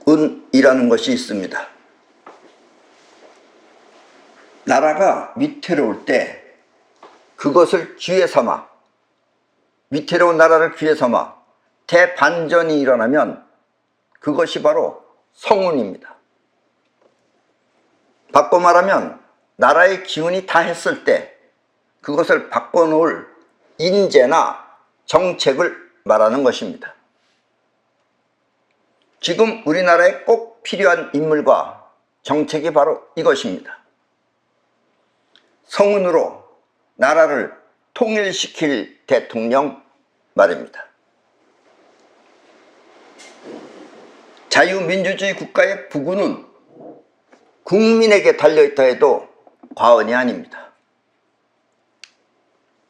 은이라는 것이 있습니다. 나라가 위태로울 때 그것을 기회 삼아, 위태로운 나라를 기회 삼아 대반전이 일어나면 그것이 바로 성운입니다. 바꿔 말하면 나라의 기운이 다했을 때 그것을 바꿔놓을 인재나 정책을 말하는 것입니다. 지금 우리나라에 꼭 필요한 인물과 정책이 바로 이것입니다. 성운으로 나라를 통일시킬 대통령 말입니다. 자유민주주의 국가의 부군은 국민에게 달려있다 해도 과언이 아닙니다.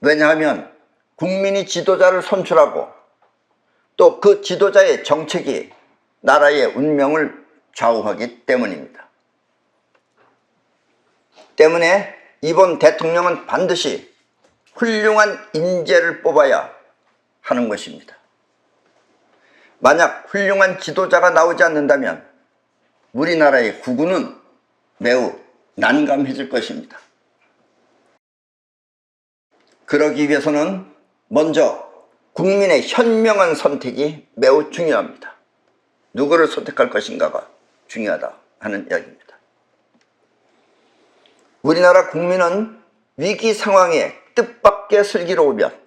왜냐하면 국민이 지도자를 선출하고 또 그 지도자의 정책이 나라의 운명을 좌우하기 때문입니다. 때문에 이번 대통령은 반드시 훌륭한 인재를 뽑아야 하는 것입니다. 만약 훌륭한 지도자가 나오지 않는다면 우리나라의 국운은 매우 난감해질 것입니다. 그러기 위해서는 먼저 국민의 현명한 선택이 매우 중요합니다. 누구를 선택할 것인가가 중요하다 하는 이야기입니다. 우리나라 국민은 위기 상황에 뜻밖의 슬기로우면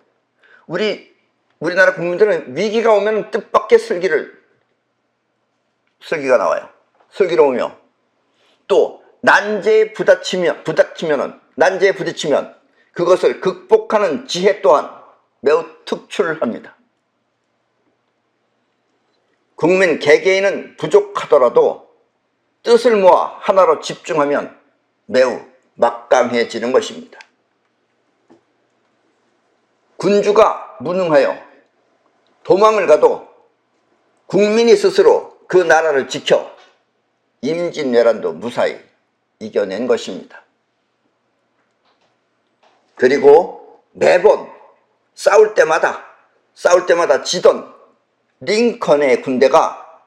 우리나라 국민들은 위기가 오면 뜻밖의 슬기가 나와요. 슬기로우며 또 난제에 부딪히면 그것을 극복하는 지혜 또한 매우 특출합니다. 국민 개개인은 부족하더라도 뜻을 모아 하나로 집중하면 매우 막강해지는 것입니다. 군주가 무능하여 도망을 가도 국민이 스스로 그 나라를 지켜 임진왜란도 무사히 이겨낸 것입니다. 그리고 매번 싸울 때마다 지던 링컨의 군대가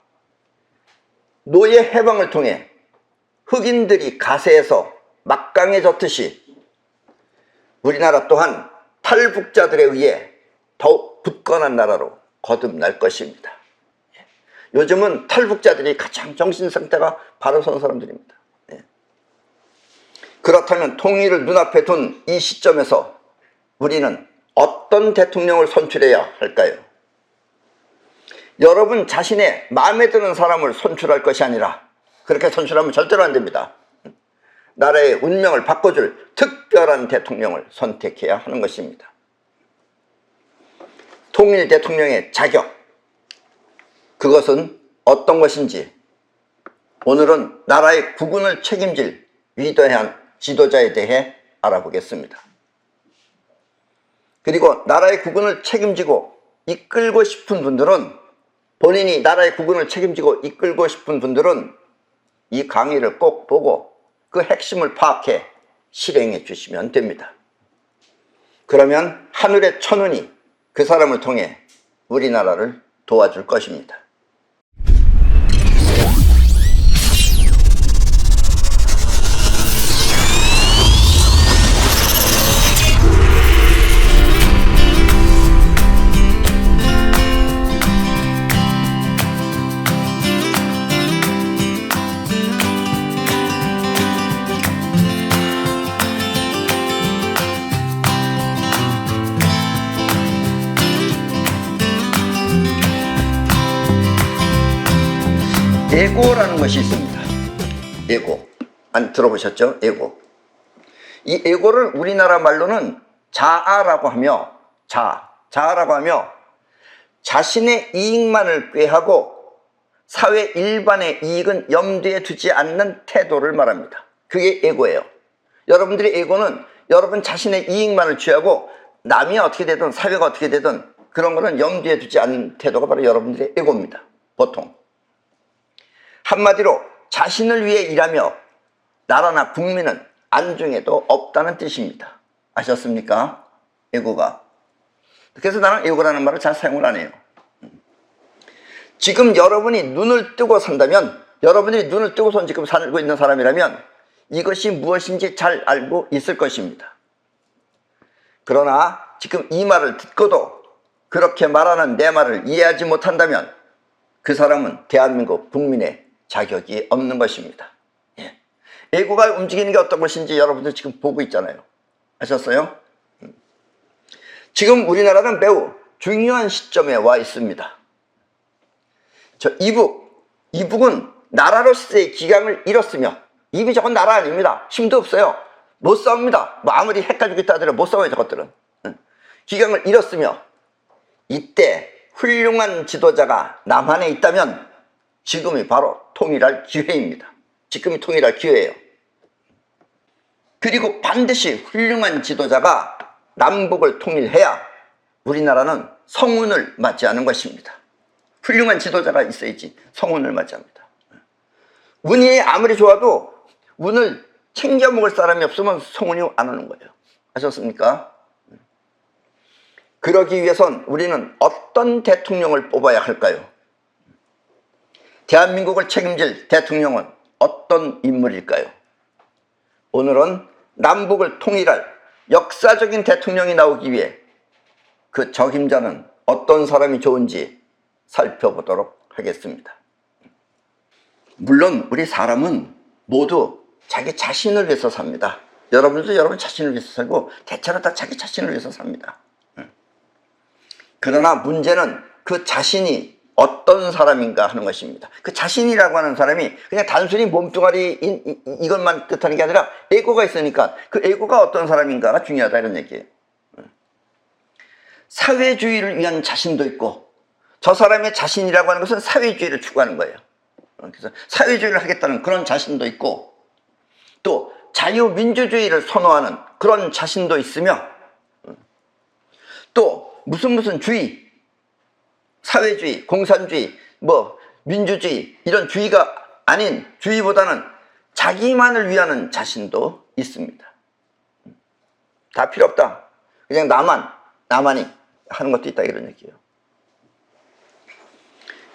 노예 해방을 통해 흑인들이 가세해서 막강해졌듯이 우리나라 또한 탈북자들에 의해 더욱 굳건한 나라로 거듭날 것입니다. 요즘은 탈북자들이 가장 정신상태가 바로 선 사람들입니다. 그렇다면 통일을 눈앞에 둔 이 시점에서 우리는 어떤 대통령을 선출해야 할까요? 여러분 자신의 마음에 드는 사람을 선출할 것이 아니라 그렇게 선출하면 절대로 안 됩니다. 나라의 운명을 바꿔줄 특별한 대통령을 선택해야 하는 것입니다. 통일 대통령의 자격, 그것은 어떤 것인지 오늘은 나라의 국운을 책임질 위대한 지도자에 대해 알아보겠습니다. 그리고 나라의 국운을 책임지고 이끌고 싶은 분들은 본인이 나라의 국운을 책임지고 이끌고 싶은 분들은 이 강의를 꼭 보고 그 핵심을 파악해 실행해 주시면 됩니다. 그러면 하늘의 천운이 그 사람을 통해 우리나라를 도와줄 것입니다. 에고라는 것이 있습니다. 에고. 들어보셨죠? 에고. 이 에고를 우리나라 말로는 자아라고 하며, 자아라고 하며 자신의 이익만을 꾀하고 사회 일반의 이익은 염두에 두지 않는 태도를 말합니다. 그게 에고예요. 여러분들의 에고는 여러분 자신의 이익만을 취하고 남이 어떻게 되든 사회가 어떻게 되든 그런 거는 염두에 두지 않는 태도가 바로 여러분들의 에고입니다. 보통. 한마디로 자신을 위해 일하며 나라나 국민은 안중에도 없다는 뜻입니다. 아셨습니까? 에고가. 그래서 나는 에고라는 말을 잘 사용을 안 해요. 지금 여러분이 눈을 뜨고 산다면, 여러분들이 눈을 뜨고선 지금 살고 있는 사람이라면 이것이 무엇인지 잘 알고 있을 것입니다. 그러나 지금 이 말을 듣고도 그렇게 말하는 내 말을 이해하지 못한다면 그 사람은 대한민국 국민의 자격이 없는 것입니다. 예. 애고가 움직이는 게 어떤 것인지 여러분들 지금 보고 있잖아요. 아셨어요? 지금 우리나라는 매우 중요한 시점에 와 있습니다. 저 이북은 나라로서의 기강을 잃었으며, 이미 저건 나라 아닙니다. 힘도 없어요. 못 싸웁니다. 뭐 아무리 핵가지고 있다 하더라도 못 싸워요, 저것들은. 기강을 잃었으며, 이때 훌륭한 지도자가 남한에 있다면 지금이 바로 통일할 기회입니다. 지금이 통일할 기회예요. 그리고 반드시 훌륭한 지도자가 남북을 통일해야 우리나라는 성운을 맞이하는 것입니다. 훌륭한 지도자가 있어야지 성운을 맞이합니다. 운이 아무리 좋아도 운을 챙겨 먹을 사람이 없으면 성운이 안 오는 거예요. 아셨습니까? 그러기 위해선 우리는 어떤 대통령을 뽑아야 할까요? 대한민국을 책임질 대통령은 어떤 인물일까요? 오늘은 남북을 통일할 역사적인 대통령이 나오기 위해 그 적임자는 어떤 사람이 좋은지 살펴보도록 하겠습니다. 물론 우리 사람은 모두 자기 자신을 위해서 삽니다. 여러분도 여러분 자신을 위해서 살고 대체로 다 자기 자신을 위해서 삽니다. 그러나 문제는 그 자신이 어떤 사람인가 하는 것입니다. 그 자신이라고 하는 사람이 그냥 단순히 몸뚱아리 이것만 뜻하는 게 아니라 에고가 있으니까 그 에고가 어떤 사람인가가 중요하다 이런 얘기예요. 사회주의를 위한 자신도 있고, 저 사람의 자신이라고 하는 것은 사회주의를 추구하는 거예요. 그래서 사회주의를 하겠다는 그런 자신도 있고, 또 자유민주주의를 선호하는 그런 자신도 있으며, 또 무슨 주의, 사회주의, 공산주의, 뭐 민주주의 이런 주의가 아닌 주의보다는 자기만을 위하는 자신도 있습니다. 다 필요 없다. 그냥 나만이 하는 것도 있다 이런 얘기예요.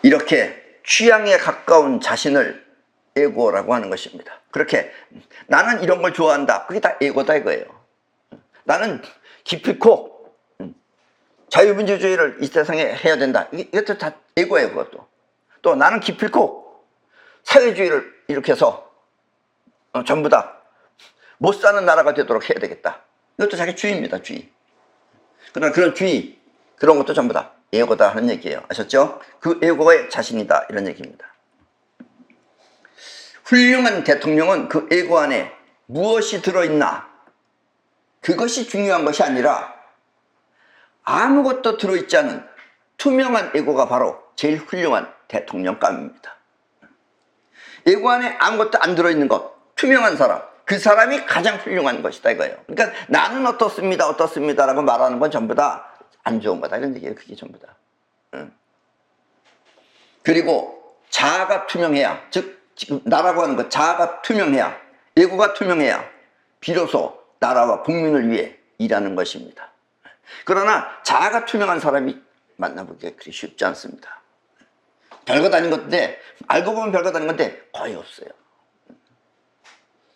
이렇게 취향에 가까운 자신을 에고라고 하는 것입니다. 그렇게 나는 이런 걸 좋아한다. 그게 다 에고다 이거예요. 나는 기필코 자유민주주의를 이 세상에 해야 된다. 이것도 다 에고예요. 그것도. 또 나는 기필코 사회주의를 이렇게 해서 전부 다 못 사는 나라가 되도록 해야 되겠다. 이것도 자기 주의입니다. 주의. 그러나 그런 주의, 그런 것도 전부 다 에고다 하는 얘기예요. 아셨죠? 그 에고의 자신이다 이런 얘기입니다. 훌륭한 대통령은 그 에고 안에 무엇이 들어있나, 그것이 중요한 것이 아니라 아무것도 들어있지 않은 투명한 에고가 바로 제일 훌륭한 대통령감입니다. 에고 안에 아무것도 안 들어있는 것, 투명한 사람, 그 사람이 가장 훌륭한 것이다 이거예요. 그러니까 나는 어떻습니다 라고 말하는 건 전부 다 안 좋은 거다 이런 얘기예요. 그게 전부 다. 그리고 자아가 투명해야, 즉 지금 나라고 하는 것, 자아가 투명해야, 에고가 투명해야 비로소 나라와 국민을 위해 일하는 것입니다. 그러나 자아가 투명한 사람이 만나보기가 그리 쉽지 않습니다. 별것 아닌 건데, 알고 보면 별것 아닌 건데 거의 없어요.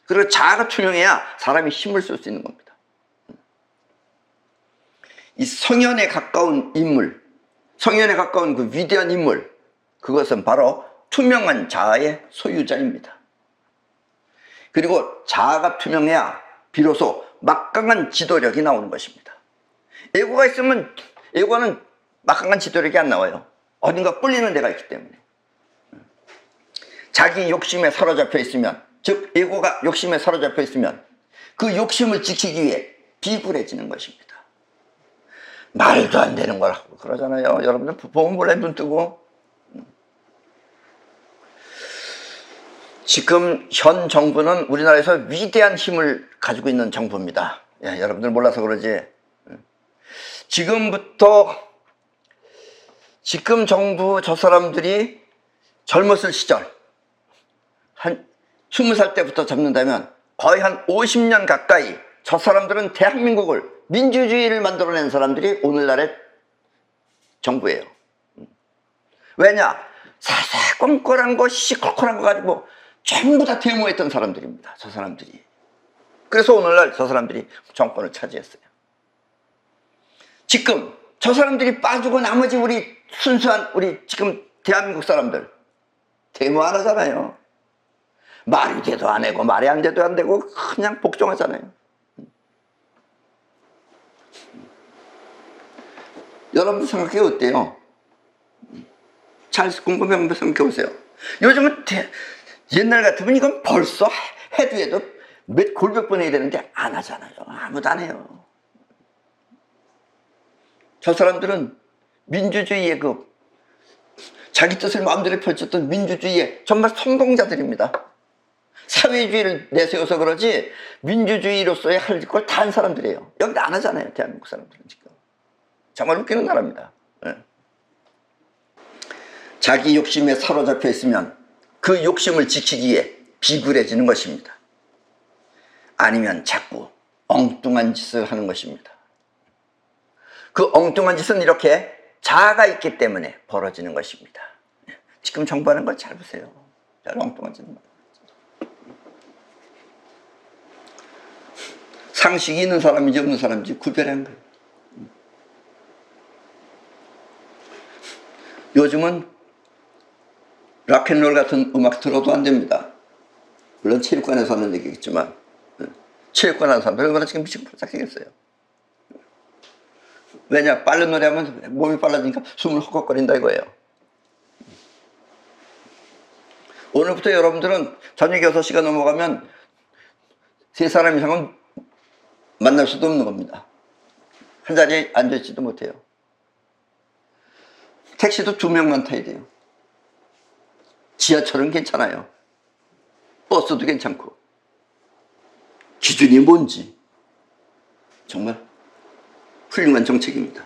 그리고 자아가 투명해야 사람이 힘을 쓸 수 있는 겁니다. 이 성현에 가까운 인물, 성현에 가까운 그 위대한 인물, 그것은 바로 투명한 자아의 소유자입니다. 그리고 자아가 투명해야 비로소 막강한 지도력이 나오는 것입니다. 에고가 있으면, 에고는 막강한 지도력이 안 나와요. 어딘가 뿔리는 데가 있기 때문에. 자기 욕심에 사로잡혀 있으면, 즉 에고가 욕심에 사로잡혀 있으면 그 욕심을 지키기 위해 비굴해지는 것입니다. 말도 안 되는 거라고 그러잖아요. 여러분들 보면 몰래 눈 뜨고. 지금 현 정부는 우리나라에서 위대한 힘을 가지고 있는 정부입니다. 예, 여러분들 몰라서 그러지. 지금 정부 저 사람들이 젊었을 시절 한 20살 때부터 잡는다면 거의 한 50년 가까이 저 사람들은 대한민국을, 민주주의를 만들어낸 사람들이 오늘날의 정부예요. 왜냐? 사사건건한 거, 시시콜콜한 거 가지고 전부 다 데모했던 사람들입니다. 저 사람들이. 그래서 오늘날 저 사람들이 정권을 차지했어요. 지금 저 사람들이 빠지고 나머지 우리 순수한 우리 지금 대한민국 사람들 데모 안 하잖아요. 말이 돼도 안 되고 말이 안 돼도 안 되고 그냥 복종하잖아요. 여러분 생각해 어때요? 잘 궁금해 생각해 보세요. 요즘은 옛날 같으면 이건 벌써 해도 몇 골백 번 해야 되는데 안 하잖아요. 아무도 안 해요. 저 사람들은 민주주의의 자기 뜻을 마음대로 펼쳤던 민주주의의 정말 성공자들입니다. 사회주의를 내세워서 그러지 민주주의로서의 할 걸 다 한 사람들이에요. 여기도 안 하잖아요. 대한민국 사람들은 지금. 정말 웃기는 나라입니다. 네. 자기 욕심에 사로잡혀 있으면 그 욕심을 지키기 위해 비굴해지는 것입니다. 아니면 자꾸 엉뚱한 짓을 하는 것입니다. 그 엉뚱한 짓은 이렇게 자아가 있기 때문에 벌어지는 것입니다. 지금 정부하는 걸 잘 보세요. 잘 엉뚱한 짓. 상식이 있는 사람인지 없는 사람인지 구별한 거예요. 요즘은 락앤롤 같은 음악 들어도 안 됩니다. 물론 체육관에서 하는 얘기겠지만 체육관 하는 사람들 얼마나 지금 미치고 팔짝이겠어요. 왜냐? 빠른 노래하면 몸이 빨라지니까 숨을 헛헛거린다 이거예요. 오늘부터 여러분들은 저녁 6시가 넘어가면 3사람 이상은 만날 수도 없는 겁니다. 한 자리에 앉아있지도 못해요. 택시도 2명만 타야 돼요. 지하철은 괜찮아요. 버스도 괜찮고. 기준이 뭔지 정말 훌륭한 정책입니다.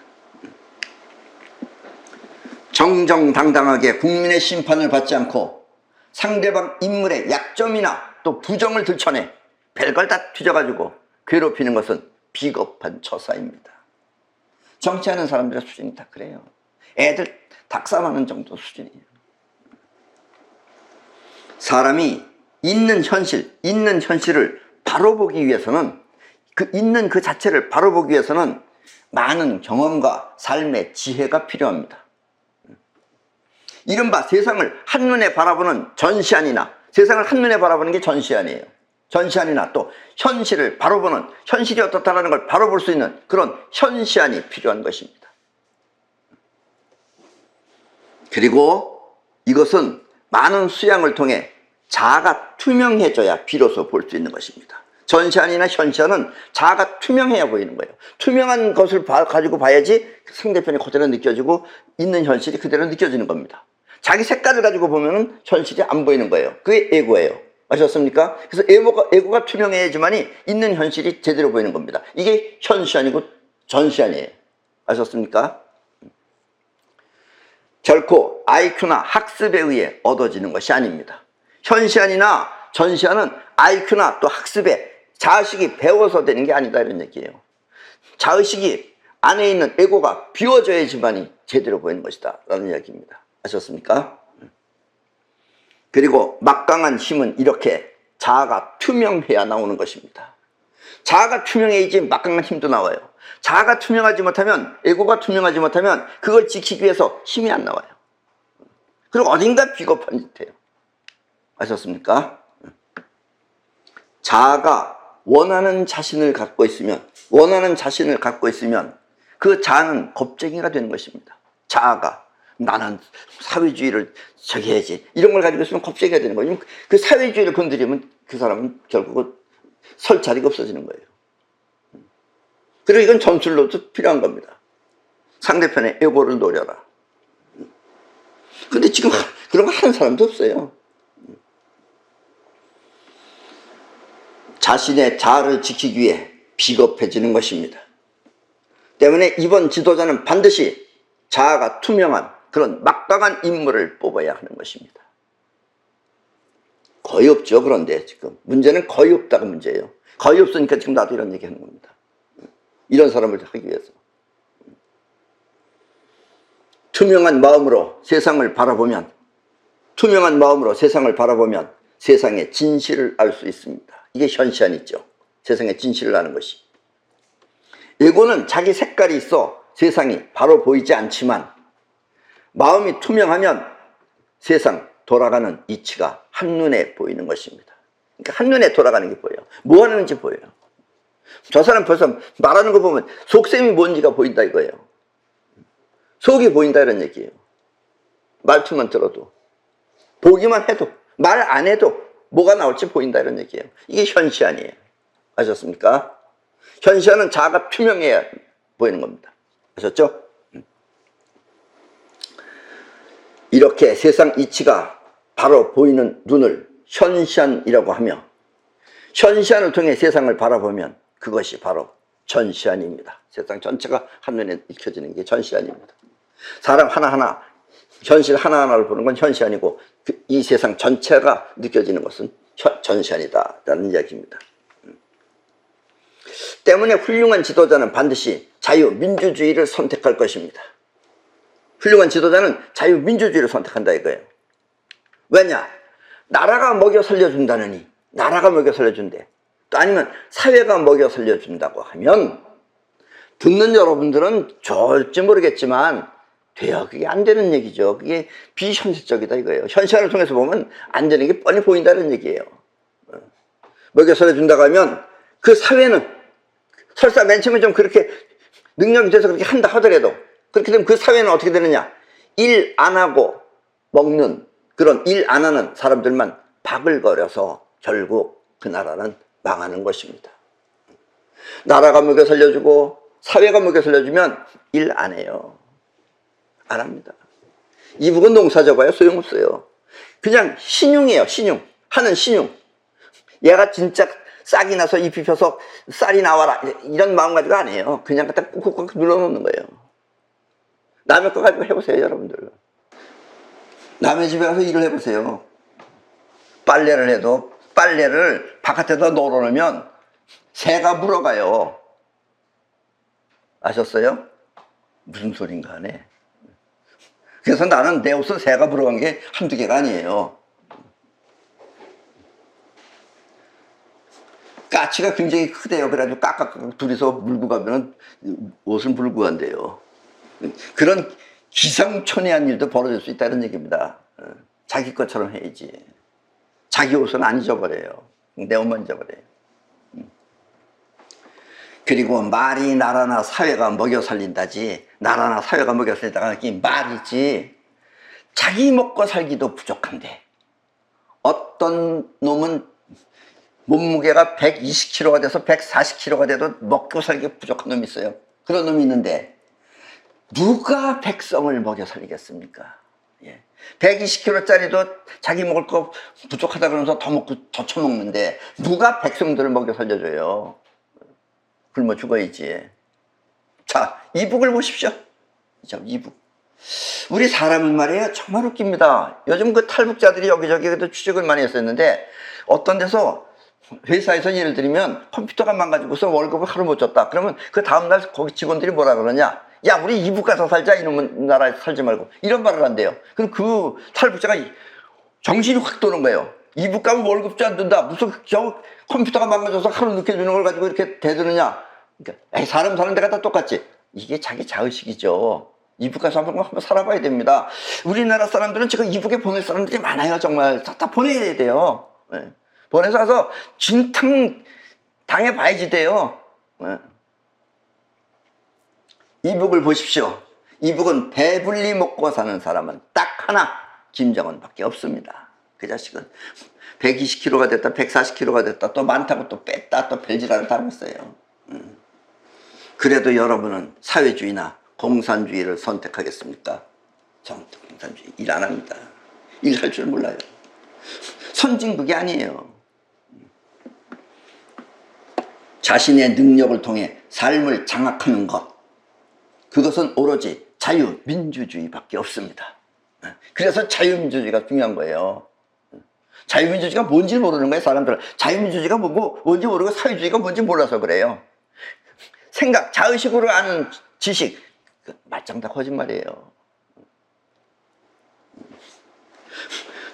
정정당당하게 국민의 심판을 받지 않고 상대방 인물의 약점이나 또 부정을 들춰내 별걸 다 뒤져가지고 괴롭히는 것은 비겁한 처사입니다. 정치하는 사람들의 수준이 다 그래요. 애들 닭싸움하는 정도 수준이에요. 사람이 있는 현실을 바로 보기 위해서는 있는 그 자체를 바로 보기 위해서는 많은 경험과 삶의 지혜가 필요합니다. 이른바 세상을 한눈에 바라보는 전시안이나 세상을 한눈에 바라보는 게 전시안이에요. 전시안이나 또 현실을 바로 보는 현실이 어떻다라는 걸 바로 볼 수 있는 그런 현시안이 필요한 것입니다. 그리고 이것은 많은 수양을 통해 자아가 투명해져야 비로소 볼 수 있는 것입니다. 전시안이나 현시안은 자아가 투명해야 보이는 거예요. 투명한 것을 가지고 봐야지 상대편이 그대로 느껴지고 있는 현실이 그대로 느껴지는 겁니다. 자기 색깔을 가지고 보면 현실이 안 보이는 거예요. 그게 에고예요. 아셨습니까? 그래서 에고가 투명해야지만이 있는 현실이 제대로 보이는 겁니다. 이게 현시안이고 전시안이에요. 아셨습니까? 결코 IQ나 학습에 의해 얻어지는 것이 아닙니다. 현시안이나 전시안은 IQ나 또 학습에 자의식이 배워서 되는 게 아니다 이런 얘기예요. 자의식이 안에 있는 에고가 비워져야지만이 제대로 보이는 것이다 라는 이야기입니다. 아셨습니까? 그리고 막강한 힘은 이렇게 자아가 투명해야 나오는 것입니다. 자아가 투명해야지 막강한 힘도 나와요. 자아가 투명하지 못하면, 에고가 투명하지 못하면 그걸 지키기 위해서 힘이 안 나와요. 그리고 어딘가 비겁한 짓해요. 아셨습니까? 자아가 원하는 자신을 갖고 있으면 그 자아는 겁쟁이가 되는 것입니다. 자아가 나는 사회주의를 저기 해야지 이런 걸 가지고 있으면 겁쟁이가 되는 거예요. 그 사회주의를 건드리면 그 사람은 결국은 설 자리가 없어지는 거예요. 그리고 이건 전술로도 필요한 겁니다. 상대편의 에고를 노려라. 근데 지금 그런 거 하는 사람도 없어요. 자신의 자아를 지키기 위해 비겁해지는 것입니다. 때문에 이번 지도자는 반드시 자아가 투명한 그런 막강한 인물을 뽑아야 하는 것입니다. 거의 없죠. 그런데 지금 문제는 거의 없다가 문제예요. 거의 없으니까 지금 나도 이런 얘기 하는 겁니다. 이런 사람을 하기 위해서 투명한 마음으로 세상을 바라보면 투명한 마음으로 세상을 바라보면 세상의 진실을 알 수 있습니다. 이게 현시안이죠. 세상의 진실을 아는 것이. 에고는 자기 색깔이 있어 세상이 바로 보이지 않지만 마음이 투명하면 세상 돌아가는 이치가 한눈에 보이는 것입니다. 그러니까 한눈에 돌아가는 게 보여요. 뭐 하는지 보여요. 저 사람 벌써 말하는 거 보면 속셈이 뭔지가 보인다 이거예요. 속이 보인다 이런 얘기예요. 말투만 들어도, 보기만 해도, 말 안 해도 뭐가 나올지 보인다 이런 얘기예요. 이게 현시안이에요. 아셨습니까? 현시안은 자아가 투명해야 보이는 겁니다. 아셨죠? 이렇게 세상 이치가 바로 보이는 눈을 현시안이라고 하며, 현시안을 통해 세상을 바라보면 그것이 바로 전시안입니다. 세상 전체가 한눈에 익혀지는 게 전시안입니다. 사람 하나하나, 현실 하나하나를 보는 건 현시안이고 이 세상 전체가 느껴지는 것은 전시안이다 라는 이야기입니다. 때문에 훌륭한 지도자는 반드시 자유민주주의를 선택할 것입니다. 훌륭한 지도자는 자유민주주의를 선택한다 이거예요. 왜냐? 나라가 먹여 살려준다느니, 나라가 먹여 살려준대. 또 아니면 사회가 먹여 살려준다고 하면 듣는 여러분들은 좋을지 모르겠지만 돼요. 그게 안 되는 얘기죠. 그게 비현실적이다 이거예요. 현실을 통해서 보면 안 되는 게 뻔히 보인다는 얘기예요. 먹여 살려준다고 하면 그 사회는 설사 맨 처음에 좀 그렇게 능력이 돼서 그렇게 한다 하더라도 그렇게 되면 그 사회는 어떻게 되느냐? 일 안 하고 먹는 그런 일 안 하는 사람들만 바글거려서 결국 그 나라는 망하는 것입니다. 나라가 먹여 살려주고 사회가 먹여 살려주면 일 안 해요. 안 합니다. 이북은 농사 져봐야 소용없어요. 그냥 신용이에요. 신용. 하는 신용. 얘가 진짜 싹이 나서 잎이 펴서 쌀이 나와라 이런 마음 가지고 안 해요. 그냥 갖다 꾹꾹꾹 눌러놓는 거예요. 남의 거 가지고 해보세요 여러분들. 남의 집에 가서 일을 해보세요. 빨래를 해도 빨래를 바깥에다 널어놓으면 새가 물어가요. 아셨어요? 무슨 소린가 하네. 그래서 나는 내 옷은 새가 물어간 게 한두 개가 아니에요. 까치가 굉장히 크대요. 그래가지고 깍깍깍 둘이서 물고 가면 옷을 물고 간대요. 그런 기상천외한 일도 벌어질 수 있다는 얘기입니다. 자기 것처럼 해야지. 자기 옷은 안 잊어버려요. 내 옷만 잊어버려요. 그리고 말이 나라나 사회가 먹여 살린다지, 나라나 사회가 먹여 살린다가 이게 말이지, 자기 먹고 살기도 부족한데 어떤 놈은 몸무게가 120kg가 돼서 140kg가 돼도 먹고 살기 부족한 놈이 있어요. 그런 놈이 있는데 누가 백성을 먹여 살리겠습니까? 120kg짜리도 자기 먹을 거 부족하다 그러면서 더 먹고 더 처먹는데 누가 백성들을 먹여 살려줘요? 굶어 죽어야지. 자, 이북을 보십시오. 자, 이북. 우리 사람은 말이에요. 정말 웃깁니다. 요즘 그 탈북자들이 여기저기 취직을 많이 했었는데 어떤 데서 회사에서 예를 들면 컴퓨터가 망가지고서 월급을 하루 못 줬다. 그러면 그 다음날 거기 직원들이 뭐라 그러냐? 야, 우리 이북 가서 살자. 이놈은 나라에서 살지 말고. 이런 말을 한대요. 그럼 그 탈북자가 정신이 확 도는 거예요. 이북 가면 월급도 안 준다. 무슨 저 컴퓨터가 망가져서 하루 늦게 주는 걸 가지고 이렇게 대드느냐. 그러니까 에이, 사람 사는 데가 다 똑같지. 이게 자기 자의식이죠. 이북 가서 한번 살아봐야 됩니다. 우리나라 사람들은 지금 이북에 보낼 사람들이 많아요. 정말 다 보내야 돼요. 네. 보내서 와서 진탕 당해봐야지 돼요. 네. 이북을 보십시오. 이북은 배불리 먹고 사는 사람은 딱 하나, 김정은밖에 없습니다. 그 자식은 120kg가 됐다, 140kg가 됐다, 또 많다고 또 뺐다, 또 별지랄을 다 했어요. 그래도 여러분은 사회주의나 공산주의를 선택하겠습니까? 저는 공산주의 일 안 합니다. 일할 줄 몰라요. 선진국이 아니에요. 자신의 능력을 통해 삶을 장악하는 것, 그것은 오로지 자유민주주의밖에 없습니다. 그래서 자유민주주의가 중요한 거예요. 자유민주주의가 뭔지 모르는 거예요, 사람들은. 자유민주주의가 뭔지 모르고 사회주의가 뭔지 몰라서 그래요. 생각, 자의식으로 아는 지식, 말짱 다 거짓말이에요.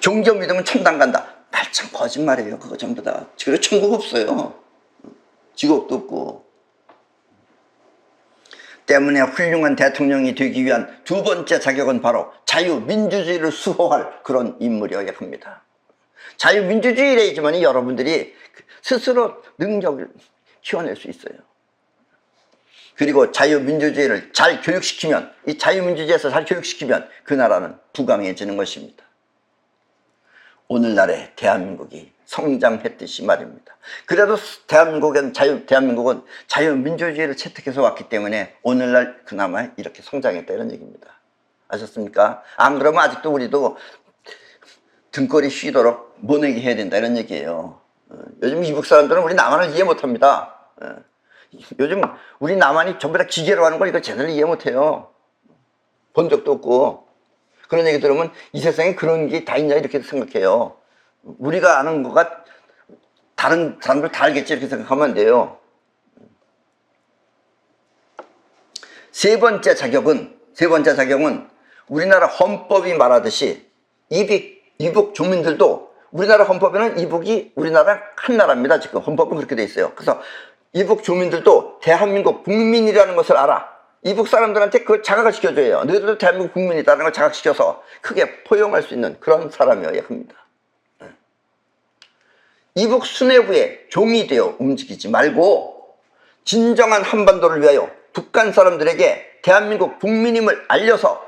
종교 믿으면 천당 간다. 말참 거짓말이에요. 그거 전부 다. 그리고 천국 없어요. 지옥도 없고. 때문에 훌륭한 대통령이 되기 위한 두 번째 자격은 바로 자유민주주의를 수호할 그런 인물이어야 합니다. 자유민주주의래지만 여러분들이 스스로 능력을 키워낼 수 있어요. 그리고 자유민주주의를 잘 교육시키면, 이 자유민주주의에서 잘 교육시키면 그 나라는 부강해지는 것입니다. 오늘날의 대한민국이 성장했듯이 말입니다. 그래도 대한민국은 자유민주주의를 채택해서 왔기 때문에 오늘날 그나마 이렇게 성장했다 이런 얘기입니다. 아셨습니까? 안 그러면 아직도 우리도 등골이 쉬도록 모내기 해야 된다 이런 얘기예요. 요즘 이북 사람들은 우리 남한을 이해 못합니다. 요즘 우리 남한이 전부 다 기계로 하는 걸 이거 제대로 이해 못해요. 본 적도 없고. 그런 얘기 들으면 이 세상에 그런 게 다 있냐 이렇게 생각해요. 우리가 아는 거가 다른 사람들 다 알겠지 이렇게 생각하면 안 돼요. 세 번째 자격은 우리나라 헌법이 말하듯이 이북 주민들도 우리나라 헌법에는 이북이 우리나라 한 나라입니다. 지금 헌법은 그렇게 돼 있어요. 그래서 이북 주민들도 대한민국 국민이라는 것을 알아. 이북 사람들한테 그걸 자각을 시켜줘요. 너희들도 대한민국 국민이다라는 걸 자각시켜서 크게 포용할 수 있는 그런 사람이어야 합니다. 이북 수뇌부의 종이 되어 움직이지 말고 진정한 한반도를 위하여 북한 사람들에게 대한민국 국민임을 알려서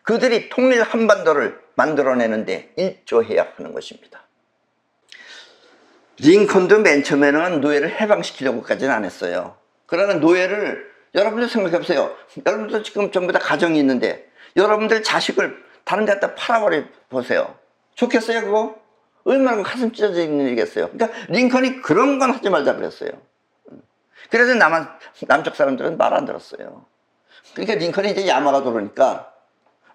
그들이 통일 한반도를 만들어내는데 일조해야 하는 것입니다. 링컨도 맨 처음에는 노예를 해방시키려고까지는 안 했어요. 그러나 노예를 여러분들 생각해보세요. 여러분들 지금 전부 다 가정이 있는데 여러분들 자식을 다른 데 갖다 팔아버려 보세요. 좋겠어요 그거? 얼마나 가슴 찢어져 있는 일이겠어요. 그러니까 링컨이 그런 건 하지 말자 그랬어요. 그래서 남쪽 사람들은 말 안 들었어요. 그러니까 링컨이 이제 야마가 들어오니까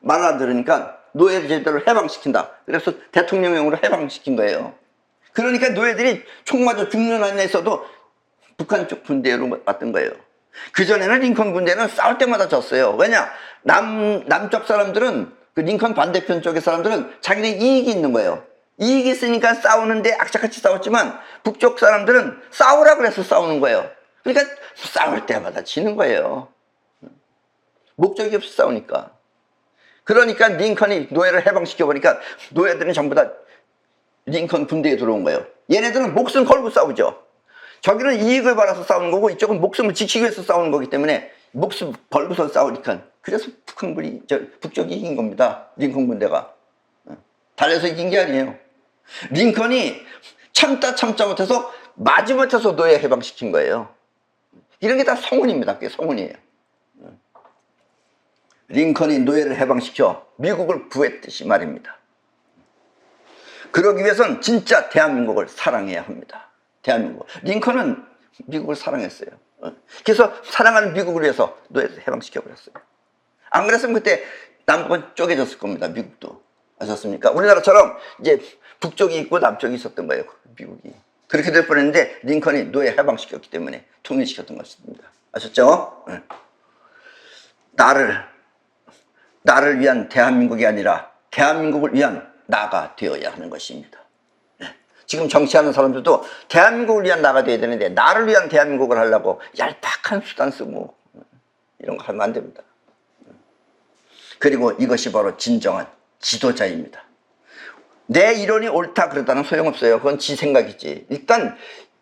말 안 들으니까 노예 제도를 해방시킨다. 그래서 대통령령으로 해방시킨 거예요. 그러니까 노예들이 총 맞아 죽는 한에 있어도 북한 쪽 군대로 왔던 거예요. 그전에는 링컨 군대는 싸울 때마다 졌어요. 왜냐? 남쪽 사람들은 그 링컨 반대편 쪽의 사람들은 자기네 이익이 있는 거예요. 이익이 있으니까 싸우는데 악착같이 싸웠지만 북쪽 사람들은 싸우라 그래서 싸우는 거예요. 그러니까 싸울 때마다 지는 거예요. 목적이 없이 싸우니까. 그러니까 링컨이 노예를 해방시켜보니까 노예들은 전부 다 링컨 군대에 들어온 거예요. 얘네들은 목숨 걸고 싸우죠. 저기는 이익을 받아서 싸우는 거고 이쪽은 목숨을 지키기 위해서 싸우는 거기 때문에 목숨 걸고서 싸우니까 그래서 북쪽이 이긴 겁니다. 링컨 군대가. 달려서 이긴 게 아니에요. 링컨이 참다 못해서 마지못해서 노예 해방시킨 거예요. 이런 게 다 성운입니다. 그게 성운이에요. 링컨이 노예를 해방시켜 미국을 구했듯이 말입니다. 그러기 위해서는 진짜 대한민국을 사랑해야 합니다. 대한민국. 링컨은 미국을 사랑했어요. 그래서 사랑하는 미국을 위해서 노예를 해방시켜버렸어요. 안 그랬으면 그때 남북은 쪼개졌을 겁니다. 미국도. 아셨습니까? 우리나라처럼 이제 북쪽이 있고 남쪽이 있었던 거예요. 미국이. 그렇게 될 뻔했는데 링컨이 노예 해방시켰기 때문에 통일시켰던 것입니다. 아셨죠? 나를 위한 대한민국이 아니라 대한민국을 위한 나가 되어야 하는 것입니다. 지금 정치하는 사람들도 대한민국을 위한 나가 되어야 되는데 나를 위한 대한민국을 하려고 얄팍한 수단 쓰고 이런 거 하면 안 됩니다. 그리고 이것이 바로 진정한 지도자입니다. 내 이론이 옳다 그러다는 소용없어요. 그건 지 생각이지. 일단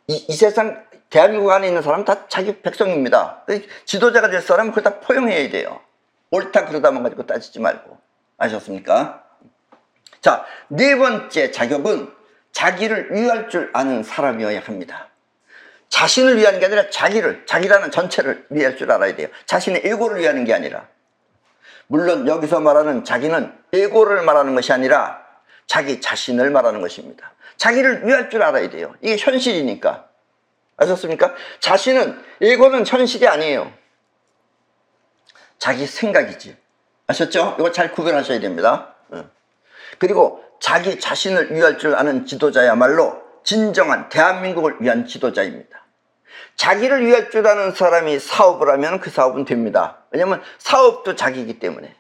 이 세상 대한민국 안에 있는 사람은 다 자기 백성입니다. 지도자가 될 사람은 그걸 다 포용해야 돼요. 옳다 그러다만 가지고 따지지 말고. 아셨습니까? 자, 네 번째 자격은 자기를 위할 줄 아는 사람이어야 합니다. 자신을 위하는 게 아니라 자기라는 전체를 위할 줄 알아야 돼요. 자신의 에고를 위하는 게 아니라. 물론 여기서 말하는 자기는 에고를 말하는 것이 아니라 자기 자신을 말하는 것입니다. 자기를 위할 줄 알아야 돼요. 이게 현실이니까. 아셨습니까? 에고는 현실이 아니에요. 자기 생각이지. 아셨죠? 이거 잘 구별하셔야 됩니다. 그리고 자기 자신을 위할 줄 아는 지도자야말로 진정한 대한민국을 위한 지도자입니다. 자기를 위할 줄 아는 사람이 사업을 하면 그 사업은 됩니다. 왜냐하면 사업도 자기이기 때문에.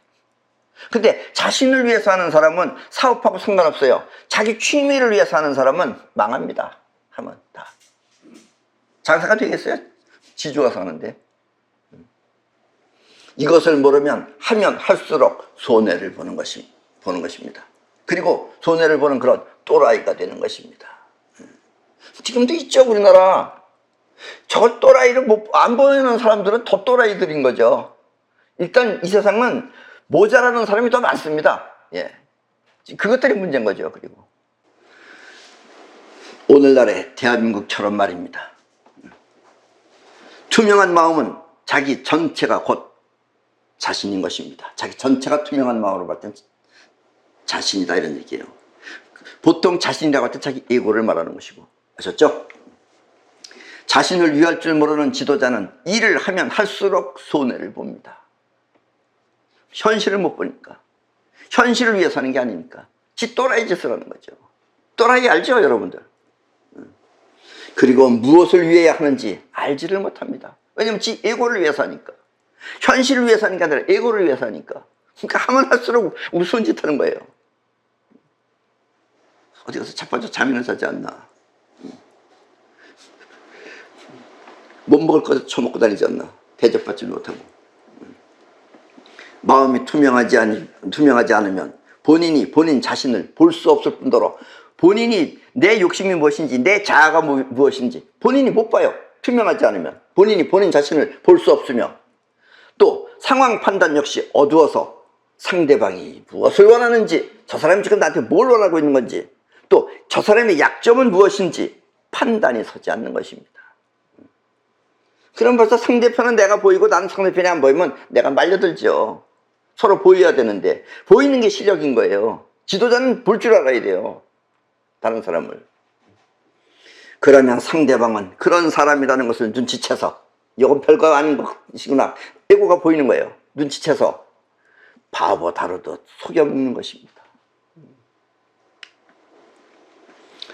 근데 자신을 위해서 하는 사람은 사업하고 상관없어요. 자기 취미를 위해서 하는 사람은 망합니다. 하면 다. 장사가 되겠어요? 지주가 사는데. 이것을 모르면 하면 할수록 손해를 보는 것입니다. 그리고 손해를 보는 그런 또라이가 되는 것입니다. 지금도 있죠, 우리나라. 저 또라이를 안 보이는 사람들은 더 또라이들인 거죠. 일단 이 세상은 모자라는 사람이 더 많습니다. 예. 그것들이 문제인 거죠. 그리고 오늘날의 대한민국처럼 말입니다. 투명한 마음은 자기 전체가 곧 자신인 것입니다. 자기 전체가 투명한 마음으로 봤을 때 자신이다, 이런 얘기예요. 보통 자신이라고 할 때 자기 에고를 말하는 것이고, 아셨죠? 자신을 위할 줄 모르는 지도자는 일을 하면 할수록 손해를 봅니다. 현실을 못 보니까. 현실을 위해서 하는 게 아니니까. 지 또라이 짓을 하는 거죠. 또라이 알죠, 여러분들? 그리고 무엇을 위해야 하는지 알지를 못합니다. 왜냐면 지 에고를 위해서 하니까. 현실을 위해서 하는 게 아니라 에고를 위해서 하니까. 그러니까 하면 할수록 우스운 짓 하는 거예요. 어디 가서 자빠져 잠이나 자지 않나. 못 먹을 거 처먹고 다니지 않나. 대접받지 못하고. 마음이 투명하지 않으면 본인 자신을 볼 수 없을 뿐더러 본인이 내 욕심이 무엇인지, 내 자아가 무엇인지 본인이 못 봐요. 투명하지 않으면. 본인 자신을 볼 수 없으며, 또 상황 판단 역시 어두워서 상대방이 무엇을 원하는지, 저 사람이 지금 나한테 뭘 원하고 있는 건지, 또 저 사람의 약점은 무엇인지 판단이 서지 않는 것입니다. 그럼 벌써 상대편은 내가 보이고 나는 상대편이 안 보이면 내가 말려들죠. 서로 보여야 되는데 보이는 게 실력인 거예요. 지도자는 볼 줄 알아야 돼요, 다른 사람을. 그러면 상대방은 그런 사람이라는 것을 눈치채서, 이건 별거 아닌 것이구나, 에고가 보이는 거예요. 눈치채서 바보 다루듯 속여먹는 것입니다.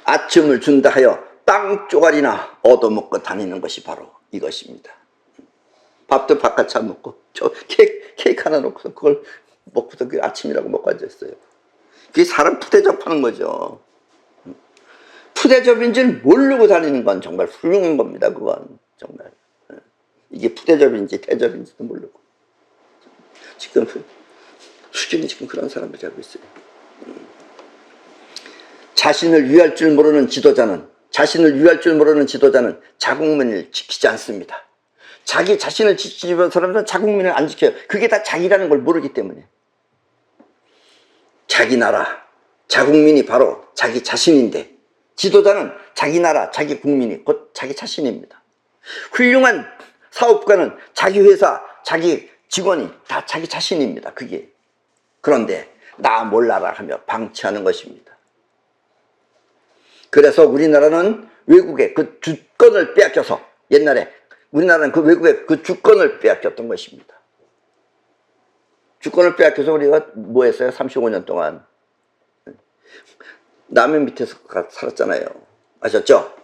아침을 준다 하여 땅 쪼가리나 얻어먹고 다니는 것이 바로 이것입니다. 밥도 바깥 안 먹고 저 케이크 하나 놓고서 그걸 먹고서 그 아침이라고 먹고 앉아있어요. 그게 사람 푸대접하는 거죠. 푸대접인 줄 모르고 다니는 건 정말 훌륭한 겁니다. 그건 정말. 이게 푸대접인지 대접인지도 모르고. 지금 수준이 지금 그런 사람들이 하고 있어요. 자신을 위할 줄 모르는 지도자는 자국민을 지키지 않습니다. 자기 자신을 지키는 사람들은 자국민을 안 지켜요. 그게 다 자기라는 걸 모르기 때문에. 자기 나라, 자국민이 바로 자기 자신인데, 지도자는 자기 나라, 자기 국민이 곧 자기 자신입니다. 훌륭한 사업가는 자기 회사, 자기 직원이 다 자기 자신입니다. 그게. 그런데 나 몰라라 하며 방치하는 것입니다. 그래서 우리나라는 외국에 그 주권을 빼앗겨서, 옛날에 우리나라는 그 외국에 그 주권을 빼앗겼던 것입니다. 주권을 빼앗겨서 우리가 뭐 했어요? 35년 동안 남의 밑에서 살았잖아요. 아셨죠?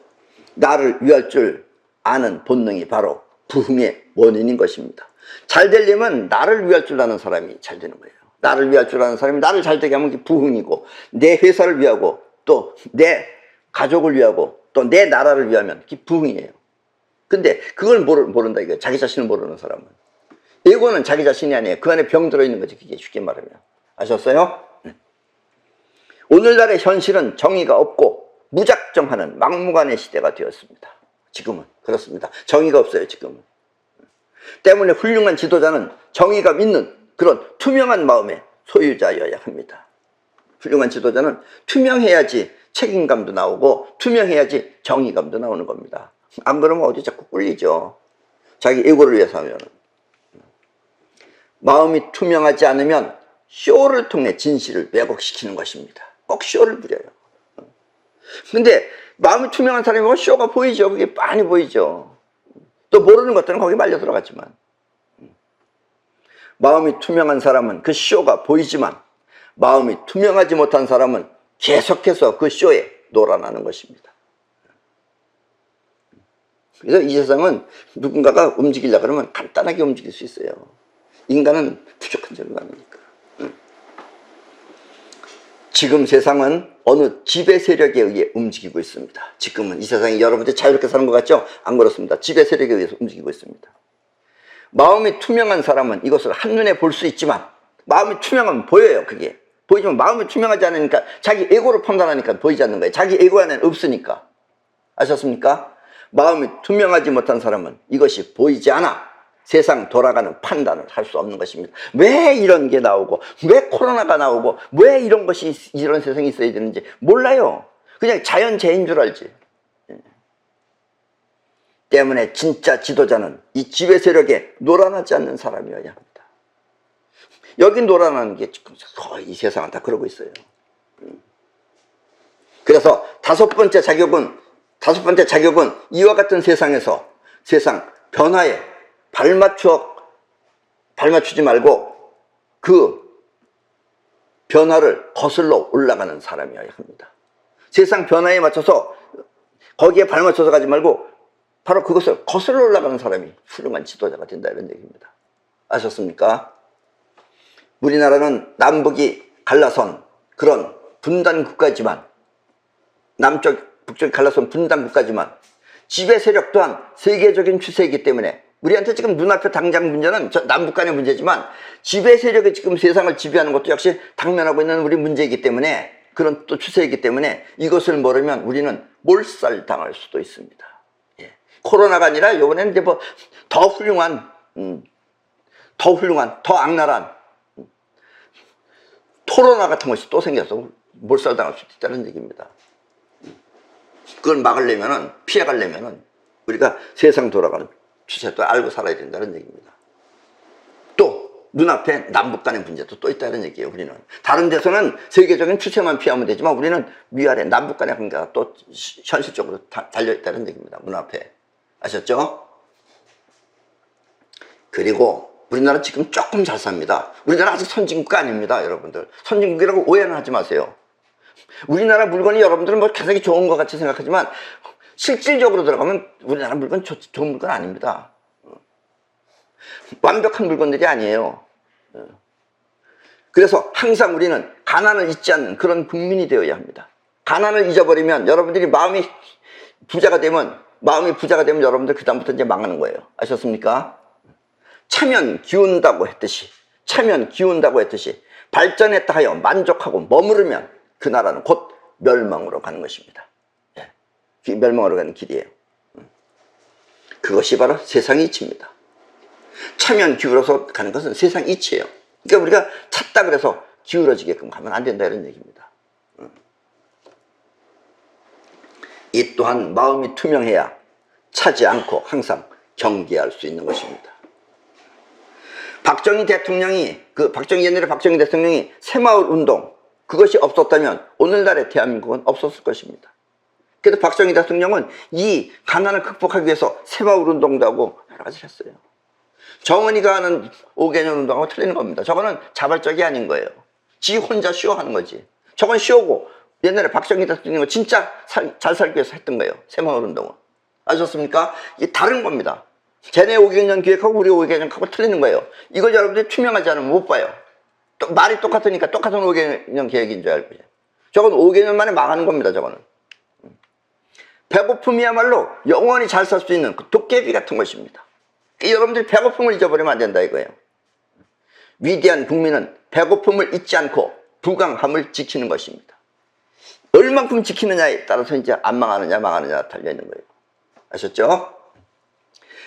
나를 위할 줄 아는 본능이 바로 부흥의 원인인 것입니다. 잘 되려면 나를 위할 줄 아는 사람이 잘 되는 거예요. 나를 위할 줄 아는 사람이 나를 잘 되게 하면 그게 부흥이고, 내 회사를 위하고 또 내 가족을 위하고 또 내 나라를 위하면 그게 부흥이에요. 근데 그걸 모른다 이거예요. 자기 자신을 모르는 사람은. 에고는 자기 자신이 아니에요. 그 안에 병 들어있는 거지, 그게 쉽게 말하면. 아셨어요? 오늘날의 현실은 정의가 없고 무작정하는 막무가내 시대가 되었습니다. 지금은 그렇습니다. 정의가 없어요, 지금은. 때문에 훌륭한 지도자는 정의가 있는 그런 투명한 마음의 소유자여야 합니다. 훌륭한 지도자는 투명해야지 책임감도 나오고, 투명해야지 정의감도 나오는 겁니다. 안 그러면 어디 자꾸 꿀리죠. 자기 에고를 위해서 하면. 마음이 투명하지 않으면 쇼를 통해 진실을 왜곡시키는 것입니다. 꼭 쇼를 부려요. 근데 마음이 투명한 사람이 보면 쇼가 보이죠. 그게 많이 보이죠. 또 모르는 것들은 거기 말려 들어갔지만. 마음이 투명한 사람은 그 쇼가 보이지만, 마음이 투명하지 못한 사람은 계속해서 그 쇼에 놀아나는 것입니다. 그래서 이 세상은 누군가가 움직이려고 그러면 간단하게 움직일 수 있어요. 인간은 부족한 점이 많으니까. 지금 세상은 어느 지배 세력에 의해 움직이고 있습니다. 지금은 이 세상이 여러분들 자유롭게 사는 것 같죠? 안 그렇습니다. 지배 세력에 의해서 움직이고 있습니다. 마음이 투명한 사람은 이것을 한눈에 볼 수 있지만, 마음이 투명하면 보여요. 그게 보이지만 마음이 투명하지 않으니까, 자기 에고로 판단하니까 보이지 않는 거예요. 자기 에고 안에는 없으니까. 아셨습니까? 마음이 투명하지 못한 사람은 이것이 보이지 않아 세상 돌아가는 판단을 할 수 없는 것입니다. 왜 이런 게 나오고, 왜 코로나가 나오고, 왜 이런 것이, 이런 세상이 있어야 되는지 몰라요. 그냥 자연재해인 줄 알지. 때문에 진짜 지도자는 이 지배 세력에 노란하지 않는 사람이어야 합니다. 여기 노란하는 게 거의 이 세상은 다 그러고 있어요. 그래서 다섯 번째 자격은 이와 같은 세상에서, 세상 변화에 발맞추지 말고 그 변화를 거슬러 올라가는 사람이어야 합니다. 세상 변화에 맞춰서, 거기에 발맞춰서 가지 말고 바로 그것을 거슬러 올라가는 사람이 훌륭한 지도자가 된다, 이런 얘기입니다. 아셨습니까? 우리나라는 남북이 갈라선 그런 분단 국가지만, 남쪽 북쪽이 갈라선 분단 국가지만 지배 세력 또한 세계적인 추세이기 때문에, 우리한테 지금 눈앞에 당장 문제는 남북 간의 문제지만, 지배 세력이 지금 세상을 지배하는 것도 역시 당면하고 있는 우리 문제이기 때문에, 그런 또 추세이기 때문에 이것을 모르면 우리는 몰살당할 수도 있습니다. 예. 코로나가 아니라 이번에는 이제 뭐 더 훌륭한, 더 악랄한 토로나 같은 것이 또 생겨서 몰살당할 수도 있다는 얘기입니다. 그걸 막으려면은, 피해가려면은 우리가 세상 돌아가는 추세도 알고 살아야 된다는 얘기입니다. 또 눈앞에 남북 간의 문제도 또 있다는 얘기예요. 우리는 다른 데서는 세계적인 추세만 피하면 되지만, 우리는 위아래 남북 간의 관계가 또 현실적으로 달려있다는 얘기입니다. 눈앞에. 아셨죠? 그리고 우리나라 지금 조금 잘 삽니다. 우리나라 아직 선진국가 아닙니다, 여러분들. 선진국이라고 오해는 하지 마세요. 우리나라 물건이 여러분들은 뭐 가격이 좋은 것 같이 생각하지만, 실질적으로 들어가면 우리나라 물건 좋은 물건 아닙니다. 완벽한 물건들이 아니에요. 그래서 항상 우리는 가난을 잊지 않는 그런 국민이 되어야 합니다. 가난을 잊어버리면, 여러분들이 마음이 부자가 되면 여러분들 그다음부터 이제 망하는 거예요. 아셨습니까? 차면 기운다고 했듯이 발전했다 하여 만족하고 머무르면 그 나라는 곧 멸망으로 가는 것입니다. 예. 멸망으로 가는 길이에요. 그것이 바로 세상 이치입니다. 차면 기울어서 가는 것은 세상 이치예요. 그러니까 우리가 찼다 그래서 기울어지게끔 가면 안 된다, 이런 얘기입니다. 이 또한 마음이 투명해야 차지 않고 항상 경계할 수 있는 것입니다. 옛날에 박정희 대통령이 새마을 운동, 그것이 없었다면 오늘날의 대한민국은 없었을 것입니다. 그래서 박정희 대통령은 이 가난을 극복하기 위해서 새마을 운동도 하고 여러 가지를 했어요. 정은이가 하는 5개년 운동하고 틀리는 겁니다. 저거는 자발적이 아닌 거예요. 지 혼자 쇼하는 거지. 저건 쇼고, 옛날에 박정희 대통령은 진짜 잘 살기 위해서 했던 거예요, 새마을 운동은. 아셨습니까? 이게 다른 겁니다. 쟤네 5개년 기획하고 우리 5개년하고 틀리는 거예요. 이걸 여러분들이 투명하지 않으면 못 봐요. 또 말이 똑같으니까 똑같은 5개년 계획인 줄 알고. 저건 5개년 만에 망하는 겁니다, 저거는. 배고픔이야말로 영원히 잘 살 수 있는 그 도깨비 같은 것입니다. 여러분들이 배고픔을 잊어버리면 안 된다, 이거예요. 위대한 국민은 배고픔을 잊지 않고 부강함을 지키는 것입니다. 얼만큼 지키느냐에 따라서 이제 안 망하느냐 달려있는 거예요. 아셨죠?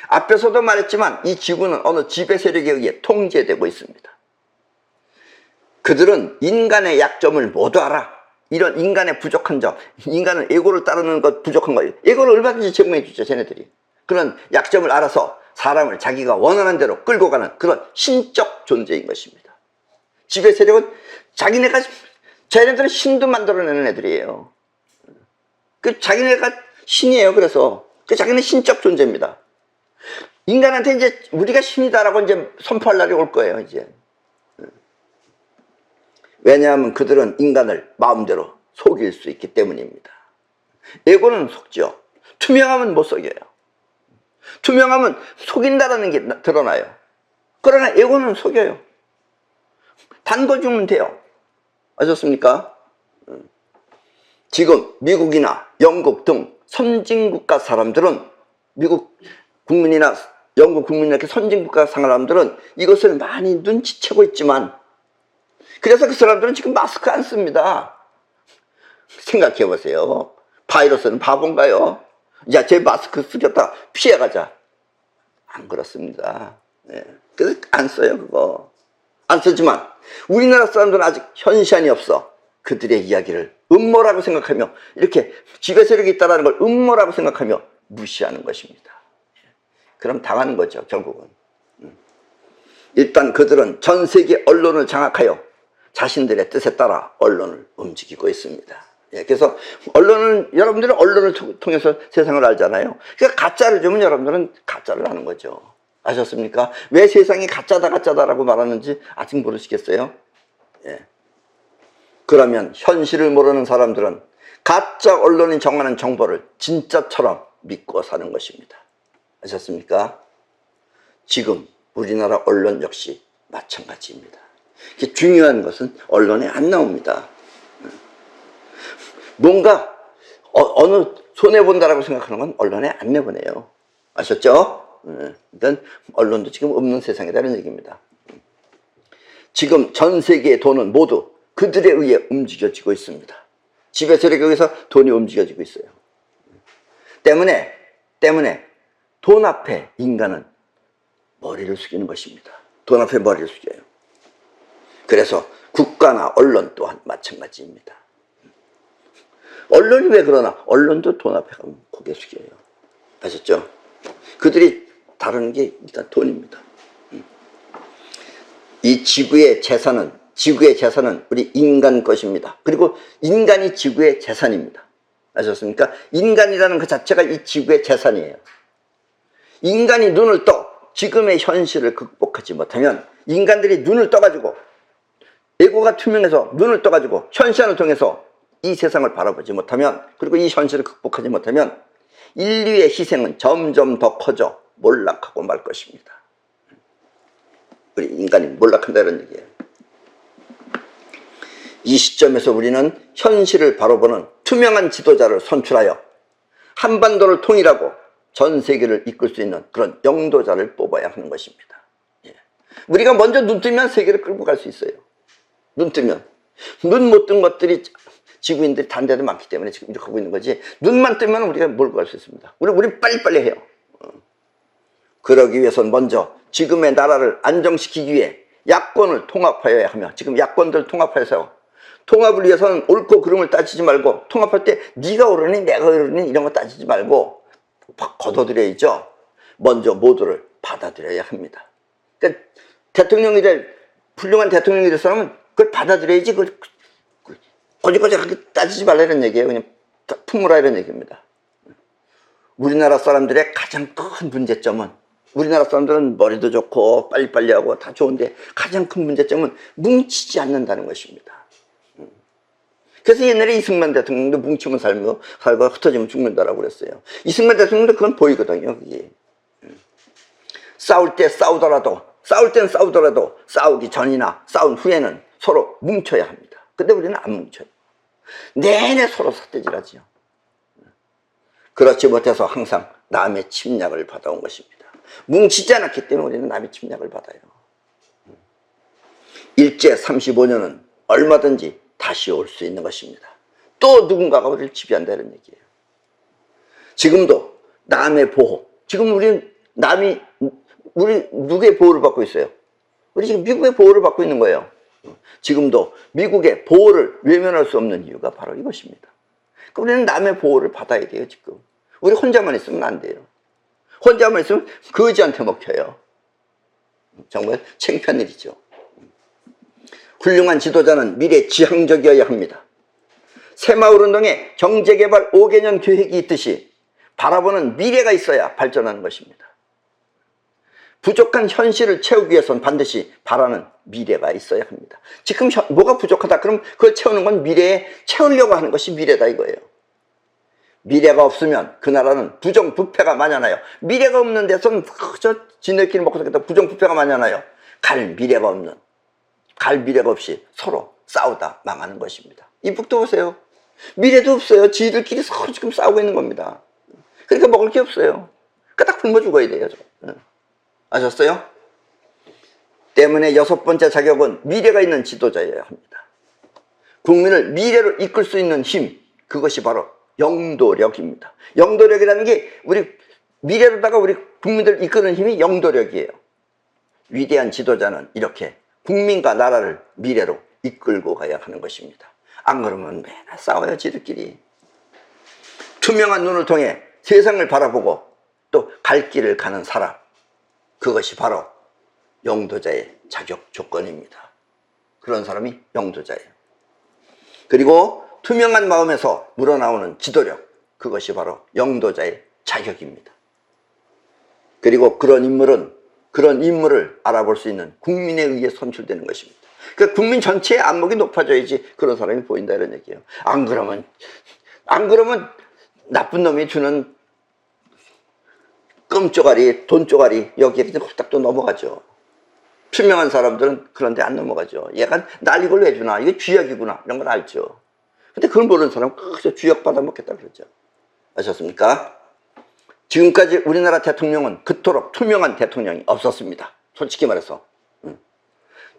앞에서도 말했지만 이 지구는 어느 지배 세력에 의해 통제되고 있습니다. 그들은 인간의 약점을 모두 알아. 이런 인간의 부족한 점, 인간은 에고를 따르는 것 부족한 거예요. 에고를 얼마든지 제공해 주죠, 쟤네들이. 그런 약점을 알아서 사람을 자기가 원하는 대로 끌고 가는 그런 신적 존재인 것입니다. 지배 세력은 쟤네들은 신도 만들어내는 애들이에요. 자기네가 신이에요. 그래서 자기는 신적 존재입니다. 인간한테 이제 우리가 신이다라고 이제 선포할 날이 올 거예요, 이제. 왜냐하면 그들은 인간을 마음대로 속일 수 있기 때문입니다. 에고는 속죠. 투명하면 못 속여요. 투명하면 속인다라는 게 드러나요. 그러나 에고는 속여요. 단거 주면 돼요. 아셨습니까? 지금 미국이나 영국 등 선진국가 사람들은, 미국 국민이나 영국 국민이나 이렇게 선진국가 사람들은 이것을 많이 눈치채고 있지만, 그래서 그 사람들은 지금 마스크 안 씁니다. 생각해 보세요. 바이러스는 바본가요? 야, 제 마스크 쓰겠다, 피해가자. 안 그렇습니다. 네. 그래서 안 써요, 그거. 안 쓰지만 우리나라 사람들은 아직 현시안이 없어. 그들의 이야기를 음모라고 생각하며, 이렇게 지배 세력이 있다는 걸 음모라고 생각하며 무시하는 것입니다. 그럼 당하는 거죠, 결국은. 일단 그들은 전 세계 언론을 장악하여 자신들의 뜻에 따라 언론을 움직이고 있습니다. 그래서 여러분들은 언론을 통해서 세상을 알잖아요. 그러니까 가짜를 주면 여러분들은 가짜를 아는 거죠. 아셨습니까? 왜 세상이 가짜다라고 말하는지 아직 모르시겠어요? 예. 그러면 현실을 모르는 사람들은 가짜 언론이 정하는 정보를 진짜처럼 믿고 사는 것입니다. 아셨습니까? 지금 우리나라 언론 역시 마찬가지입니다. 중요한 것은 언론에 안 나옵니다. 뭔가 어느 손해본다라고 생각하는 건 언론에 안 내보내요. 아셨죠? 일단 언론도 지금 없는 세상이라는 얘기입니다. 지금 전 세계의 돈은 모두 그들에 의해 움직여지고 있습니다. 지배 세력에 의해서 돈이 움직여지고 있어요. 때문에 돈 앞에 인간은 머리를 숙이는 것입니다. 돈 앞에 머리를 숙여요. 그래서 국가나 언론 또한 마찬가지입니다. 언론이 왜 그러나? 언론도 돈 앞에 가면 고개 숙여요. 아셨죠? 그들이 다루는 게 일단 돈입니다. 이 지구의 재산은 우리 인간 것입니다. 그리고 인간이 지구의 재산입니다. 아셨습니까? 인간이라는 그 자체가 이 지구의 재산이에요. 인간이 눈을 떠 지금의 현실을 극복하지 못하면, 인간들이 눈을 떠가지고 에고가 투명해서 눈을 떠가지고 현시안을 통해서 이 세상을 바라보지 못하면, 그리고 이 현실을 극복하지 못하면 인류의 희생은 점점 더 커져 몰락하고 말 것입니다. 우리 인간이 몰락한다는 얘기예요. 이 시점에서 우리는 현실을 바라보는 투명한 지도자를 선출하여 한반도를 통일하고 전 세계를 이끌 수 있는 그런 영도자를 뽑아야 하는 것입니다. 우리가 먼저 눈 뜨면 세계를 끌고 갈 수 있어요. 눈 뜨면. 눈 못 뜬 것들이 지구인들이 다른 데도 많기 때문에 지금 이렇게 하고 있는 거지, 눈만 뜨면 우리가 몰고 갈 수 있습니다. 우리 빨리빨리 해요. 그러기 위해서는 먼저 지금의 나라를 안정시키기 위해 야권을 통합하여야 하며, 지금 야권들 통합해서, 통합을 위해서는 옳고 그름을 따지지 말고, 통합할 때 네가 옳으니 내가 옳으니 이런 거 따지지 말고 막 걷어들여야죠. 먼저 모두를 받아들여야 합니다. 그러니까 훌륭한 대통령이 될 사람은 그걸 받아들여야지, 그걸 거짓거짓하게 따지지 말라는 얘기예요. 그냥 품으라 이런 얘기입니다. 우리나라 사람들의 가장 큰 문제점은, 우리나라 사람들은 머리도 좋고 빨리빨리 하고 다 좋은데 가장 큰 문제점은 뭉치지 않는다는 것입니다. 그래서 옛날에 이승만 대통령도 뭉치면 살고 흩어지면 죽는다라고 그랬어요. 이승만 대통령도 그건 보이거든요. 그게. 싸울 땐 싸우더라도 싸우기 전이나 싸운 후에는 서로 뭉쳐야 합니다. 근데 우리는 안 뭉쳐요. 내내 서로 삿대질하지요. 그렇지 못해서 항상 남의 침략을 받아온 것입니다. 뭉치지 않았기 때문에 우리는 남의 침략을 받아요. 일제 35년은 얼마든지 다시 올 수 있는 것입니다. 또 누군가가 우리를 지배한다는 얘기예요. 지금도 남의 보호, 지금 우리 누구의 보호를 받고 있어요? 우리 지금 미국의 보호를 받고 있는 거예요. 지금도 미국의 보호를 외면할 수 없는 이유가 바로 이것입니다. 우리는 남의 보호를 받아야 돼요. 지금 우리 혼자만 있으면 안 돼요. 혼자만 있으면 거지한테 먹혀요. 정말 창피한 일이죠. 훌륭한 지도자는 미래 지향적이어야 합니다. 새마을운동에 경제개발 5개년 계획이 있듯이 바라보는 미래가 있어야 발전하는 것입니다. 부족한 현실을 채우기 위해서는 반드시 바라는 미래가 있어야 합니다. 지금 뭐가 부족하다 그럼 그걸 채우는 건 미래에 채우려고 하는 것이 미래다 이거예요. 미래가 없으면 그 나라는 부정부패가 만연하여, 미래가 없는 데서는 그저 지네끼리 먹고 살겠다 부정부패가 만연하여 갈 미래가 없이 서로 싸우다 망하는 것입니다. 이북도 보세요. 미래도 없어요. 지들끼리 서로 지금 싸우고 있는 겁니다. 그러니까 먹을 게 없어요. 그러니까 딱 굶어 죽어야 돼요. 아셨어요? 때문에 6번째 자격은 미래가 있는 지도자여야 합니다. 국민을 미래로 이끌 수 있는 힘, 그것이 바로 영도력입니다. 영도력이라는 게 우리 미래로다가 우리 국민들 이끄는 힘이 영도력이에요. 위대한 지도자는 이렇게 국민과 나라를 미래로 이끌고 가야 하는 것입니다. 안 그러면 맨날 싸워요, 지들끼리. 투명한 눈을 통해 세상을 바라보고 또 갈 길을 가는 사람, 그것이 바로 영도자의 자격 조건입니다. 그런 사람이 영도자예요. 그리고 투명한 마음에서 물어나오는 지도력, 그것이 바로 영도자의 자격입니다. 그리고 그런 인물을 알아볼 수 있는 국민에 의해 선출되는 것입니다. 그러니까 국민 전체의 안목이 높아져야지 그런 사람이 보인다, 이런 얘기예요. 안 그러면 나쁜 놈이 주는 껌쪼가리, 돈쪼가리 여기에 그냥 홀딱 또 넘어가죠. 투명한 사람들은 그런데 안 넘어가죠. 얘가 날 이걸 왜 주나, 이게 쥐약이구나, 이런 걸 알죠. 근데 그걸 모르는 사람은 그저 쥐약 받아먹겠다 그러죠. 아셨습니까? 지금까지 우리나라 대통령은 그토록 투명한 대통령이 없었습니다. 솔직히 말해서.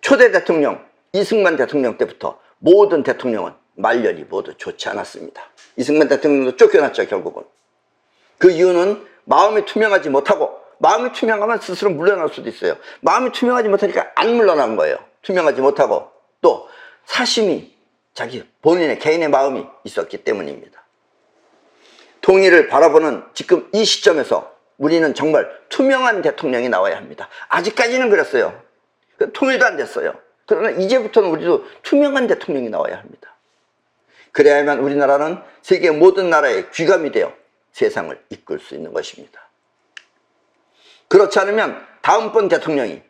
초대 대통령 이승만 대통령 때부터 모든 대통령은 말년이 모두 좋지 않았습니다. 이승만 대통령도 쫓겨났죠, 결국은. 그 이유는 마음이 투명하지 못하고, 마음이 투명하면 스스로 물러날 수도 있어요. 마음이 투명하지 못하니까 안 물러난 거예요. 투명하지 못하고, 또 사심이 자기 본인의 개인의 마음이 있었기 때문입니다. 통일을 바라보는 지금 이 시점에서 우리는 정말 투명한 대통령이 나와야 합니다. 아직까지는 그랬어요. 통일도 안 됐어요. 그러나 이제부터는 우리도 투명한 대통령이 나와야 합니다. 그래야만 우리나라는 세계 모든 나라의 귀감이 되어 세상을 이끌 수 있는 것입니다. 그렇지 않으면 다음번 대통령이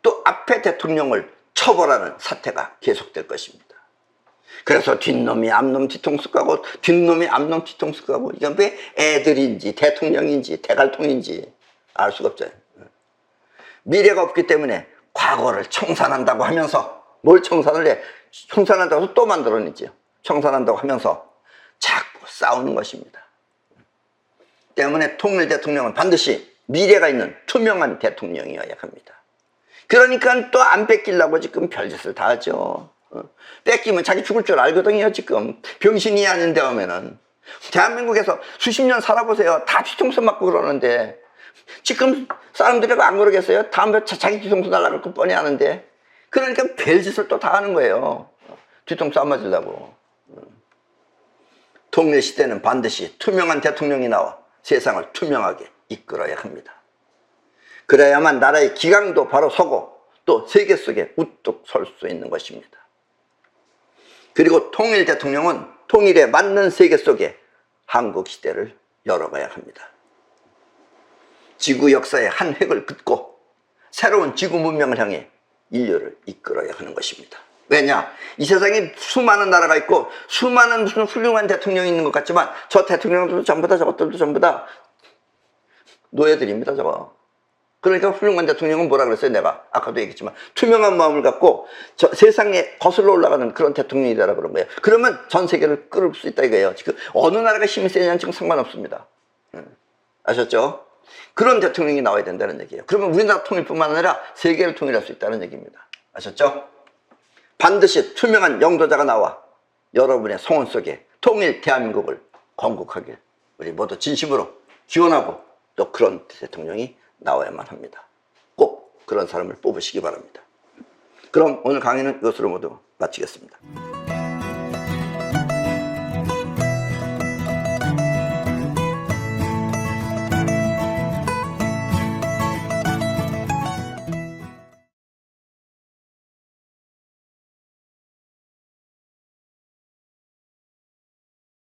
또 앞에 대통령을 처벌하는 사태가 계속될 것입니다. 그래서 뒷놈이 앞놈 뒤통수 까고, 뒷놈이 앞놈 뒤통수 까고, 이건 왜 애들인지 대통령인지 대갈통인지 알 수가 없잖아요. 미래가 없기 때문에 과거를 청산한다고 하면서, 뭘 청산을 해? 청산한다고 해서 또 만들어내지요. 청산한다고 하면서 자꾸 싸우는 것입니다. 때문에 통일 대통령은 반드시 미래가 있는 투명한 대통령이어야 합니다. 그러니까 또 안 뺏기려고 지금 별짓을 다 하죠. 뺏기면 자기 죽을 줄 알거든요. 지금 병신이 아닌데 오면은. 대한민국에서 수십 년 살아보세요. 다 뒤통수 맞고 그러는데 지금 사람들이 안 그러겠어요? 다음에 자기 뒤통수 날아갈 거 뻔히 아는데. 그러니까 별짓을 또 다 하는 거예요. 뒤통수 안 맞으려고. 통일 시대는 반드시 투명한 대통령이 나와 세상을 투명하게 이끌어야 합니다. 그래야만 나라의 기강도 바로 서고 또 세계 속에 우뚝 설 수 있는 것입니다. 그리고 통일 대통령은 통일에 맞는 세계 속에 한국 시대를 열어가야 합니다. 지구 역사의 한 획을 긋고 새로운 지구 문명을 향해 인류를 이끌어야 하는 것입니다. 왜냐? 이 세상에 수많은 나라가 있고 수많은 무슨 훌륭한 대통령이 있는 것 같지만 저 대통령들도 전부 다, 저것들도 전부 다 노예들입니다, 저거. 그러니까 훌륭한 대통령은 뭐라 그랬어요? 내가 아까도 얘기했지만 투명한 마음을 갖고 세상에 거슬러 올라가는 그런 대통령이라고 그런 거예요. 그러면 전 세계를 끌을 수 있다 이거예요. 지금 어느 나라가 힘이 세냐는 지금 상관없습니다. 아셨죠? 그런 대통령이 나와야 된다는 얘기예요. 그러면 우리나라 통일뿐만 아니라 세계를 통일할 수 있다는 얘기입니다. 아셨죠? 반드시 투명한 영도자가 나와 여러분의 소원 속에 통일 대한민국을 건국하길 우리 모두 진심으로 기원하고 또 그런 대통령이 나와야만 합니다. 꼭 그런 사람을 뽑으시기 바랍니다. 그럼 오늘 강의는 이것으로 모두 마치겠습니다.